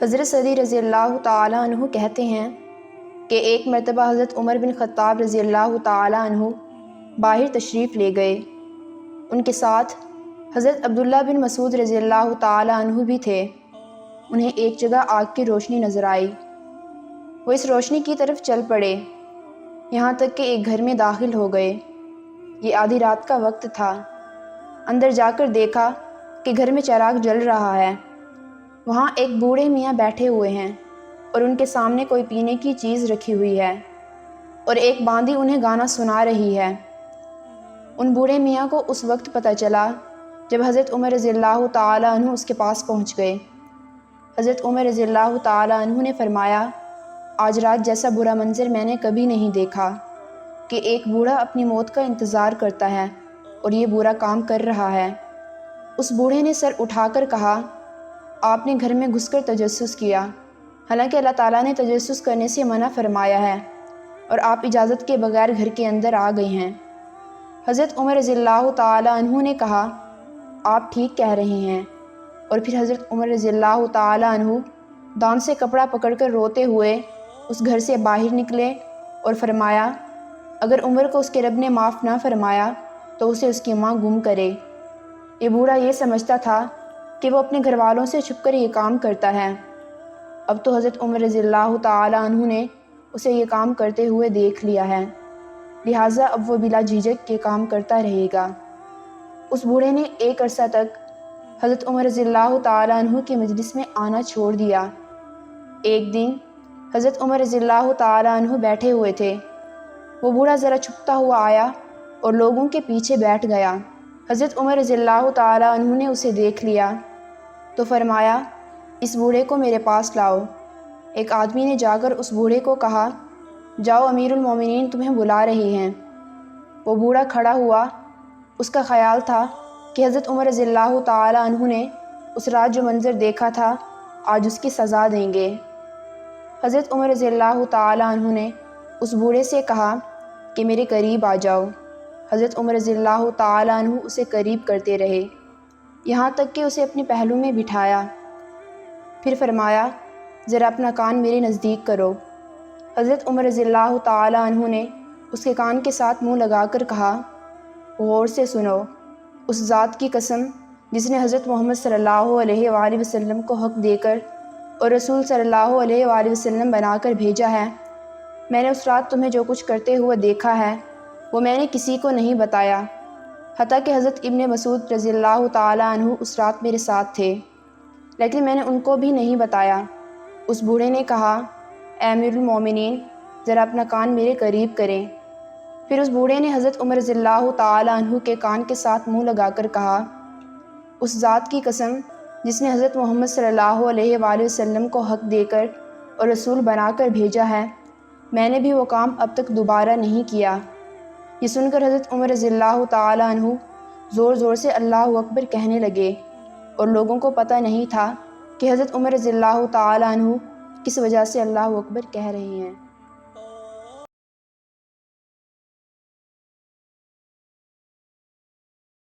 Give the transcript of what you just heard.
حضرت صدی رضی اللہ تعالیٰ عنہ کہتے ہیں کہ ایک مرتبہ حضرت عمر بن خطاب رضی اللہ تعالیٰ عنہ باہر تشریف لے گئے۔ ان کے ساتھ حضرت عبداللہ بن مسعود رضی اللہ تعالیٰ عنہ بھی تھے۔ انہیں ایک جگہ آگ کی روشنی نظر آئی۔ وہ اس روشنی کی طرف چل پڑے، یہاں تک کہ ایک گھر میں داخل ہو گئے۔ یہ آدھی رات کا وقت تھا۔ اندر جا کر دیکھا کہ گھر میں چراغ جل رہا ہے۔ وہاں ایک بوڑھے میاں بیٹھے ہوئے ہیں اور ان کے سامنے کوئی پینے کی چیز رکھی ہوئی ہے اور ایک باندی انہیں گانا سنا رہی ہے۔ ان بوڑھے میاں کو اس وقت پتہ چلا جب حضرت عمر رضی اللہ تعالیٰ عنہ اس کے پاس پہنچ گئے۔ حضرت عمر رضی اللہ تعالیٰ عنہ نے فرمایا، آج رات جیسا برا منظر میں نے کبھی نہیں دیکھا کہ ایک بوڑھا اپنی موت کا انتظار کرتا ہے اور یہ برا کام کر رہا ہے۔ اس بوڑھے نے سر اٹھا کر کہا، آپ نے گھر میں گھس کر تجسس کیا، حالانکہ اللہ تعالیٰ نے تجسس کرنے سے منع فرمایا ہے اور آپ اجازت کے بغیر گھر کے اندر آ گئے ہیں۔ حضرت عمر رضی اللہ تعالیٰ عنہ نے کہا، آپ ٹھیک کہہ رہے ہیں۔ اور پھر حضرت عمر رضی اللہ تعالیٰ عنہ دان سے کپڑا پکڑ کر روتے ہوئے اس گھر سے باہر نکلے اور فرمایا، اگر عمر کو اس کے رب نے معاف نہ فرمایا تو اسے اس کی ماں گم کرے۔ یہ بوڑھا یہ سمجھتا تھا کہ وہ اپنے گھر والوں سے چھپ کر یہ کام کرتا ہے۔ اب تو حضرت عمر رضی اللہ تعالیٰ عنہ نے اسے یہ کام کرتے ہوئے دیکھ لیا ہے، لہٰذا اب وہ بلا جھجک یہ کام کرتا رہے گا۔ اس بوڑھے نے ایک عرصہ تک حضرت عمر رضی اللہ تعالیٰ عنہ کی مجلس میں آنا چھوڑ دیا۔ ایک دن حضرت عمر رضی اللہ تعالیٰ عنہ بیٹھے ہوئے تھے۔ وہ بوڑھا ذرا چھپتا ہوا آیا اور لوگوں کے پیچھے بیٹھ گیا۔ حضرت عمر رضی اللہ تعالیٰ عنہ نے اسے دیکھ لیا تو فرمایا، اس بوڑھے کو میرے پاس لاؤ۔ ایک آدمی نے جا کر اس بوڑھے کو کہا، جاؤ امیر المومنین تمہیں بلا رہے ہیں۔ وہ بوڑھا کھڑا ہوا۔ اس کا خیال تھا کہ حضرت عمر رضی اللہ تعالیٰ عنہ نے اس رات جو منظر دیکھا تھا آج اس کی سزا دیں گے۔ حضرت عمر رضی اللہ تعالیٰ عنہ نے اس بوڑھے سے کہا کہ میرے قریب آ جاؤ۔ حضرت عمر رضی اللہ تعالیٰ عنہ اسے قریب کرتے رہے، یہاں تک کہ اسے اپنے پہلو میں بٹھایا۔ پھر فرمایا، ذرا اپنا کان میرے نزدیک کرو۔ حضرت عمر رضی اللہ تعالیٰ عنہ نے اس کے کان کے ساتھ منہ لگا کر کہا، غور سے سنو، اس ذات کی قسم جس نے حضرت محمد صلی اللہ علیہ وآلہ وسلم کو حق دے کر اور رسول صلی اللہ علیہ وآلہ وسلم بنا کر بھیجا ہے، میں نے اس رات تمہیں جو کچھ کرتے ہوئے دیکھا ہے وہ میں نے کسی کو نہیں بتایا، حتیٰ کہ حضرت ابن مسعود رضی اللہ تعالیٰ عنہ اس رات میرے ساتھ تھے، لیکن میں نے ان کو بھی نہیں بتایا۔ اس بوڑھے نے کہا، اے امیر المومنین، ذرا اپنا کان میرے قریب کریں۔ پھر اس بوڑھے نے حضرت عمر رضی اللہ تعالیٰ عنہ کے کان کے ساتھ منہ لگا کر کہا، اس ذات کی قسم جس نے حضرت محمد صلی اللہ علیہ وآلہ وسلم کو حق دے کر اور رسول بنا کر بھیجا ہے، میں نے بھی وہ کام اب تک دوبارہ نہیں کیا۔ یہ سن کر حضرت عمر رضی اللہ تعالیٰ عنہ زور زور سے اللہ اکبر کہنے لگے، اور لوگوں کو پتہ نہیں تھا کہ حضرت عمر رضی اللہ تعالیٰ عنہ کس وجہ سے اللہ اکبر کہہ رہے ہیں۔